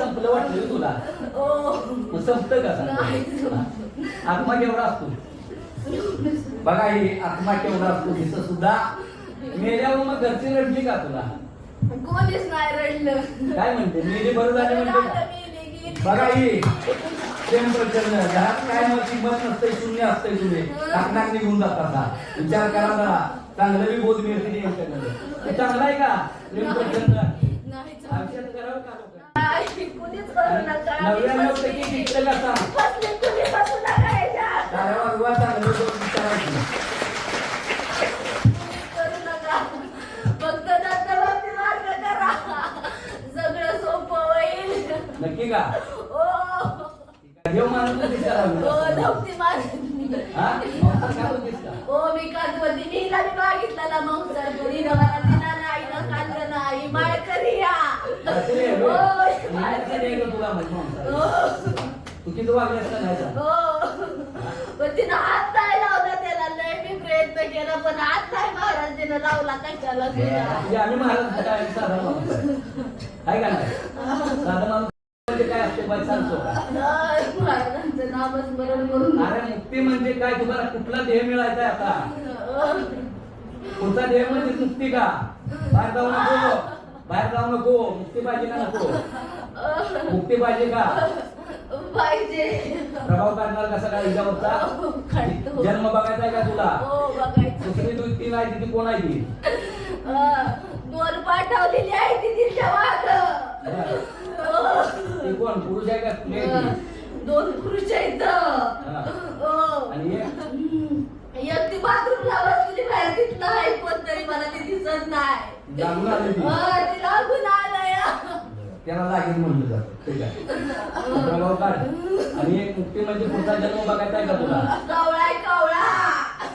संपलं वाटलं तुला? मग संपतं का? आत्मा केवढा असतो बघा, ही आत्मा केवढा असतो हिचं सुद्धा. मेल्यावर मग घरची रडली का तुला? कोणीच नाही रडलं. काय म्हणते मेली बरं झाले म्हणते बघा. ही प्रेम प्रचंड घरात काय मग किंमत नसते, शून्य असते तुझे नाक निघून जातात. विचार करा जरा, चांगलं बी बोध मिळते चांगला आहे का प्रेम प्रचंड? आयुष्यात करावं का लोक? कुणीच करू नका. 99% जिंकलं का सांग? कुणी बसू नका याच्यात. चांगलं विचारायचं करू नका. फक्त दत्तभक्ती मार्ग करा, सगळं सोपं होईल. नक्की का? देव मानत नाही भक्ती मार्ग. मी कादवती मीला मी मागितला मग सर पुरी मला दिला नाही ना खाल्लं नाही माळकरी या. तू किती वागले पण तिनं हात नाही लावला त्याला. लय मी प्रयत्न केला पण हात नाही महाराज तिनं लावला कशाला. आम्ही महाराज काय साधा माणूस आहे का नाही? साधा माणूस काय असते सांगतो का? महाराजांचं नामस्मरण करून. अरे मुक्ती म्हणजे काय? तुम्हाला कुठला देह मिळायचा आहे आता? कुठला देह म्हणजे मुक्ती का? बाहेर जाऊ नको, बाहेर जाऊ नको. मुक्ती पाहिजे का नको? मुक्ती पाहिजे का? पाहिजे. प्रभाव काढणार कसा काय हिच्यावरचा? जन्म बघायचा आहे का तुला? दुसरी दुसरी नाही तिथे कोण आहे ती? दोन पाठवलेली आहे ती तिच्या माग. ती कोण? पुरुष आहे का स्त्री आहे ती? दोन पुरुष आहेत. आणि एक ती बाथरूमला बसली बाहेर तिथला आहे पण तरी मला ती दिसत नाही. लागून आली ती? ती लागून आलंय. त्याला लागेल म्हणलं जातं. ठीक आहे, प्रभाव काढ. आणि एक मुक्ती म्हणजे पुढचा जन्म बघायचा आहे का तुला?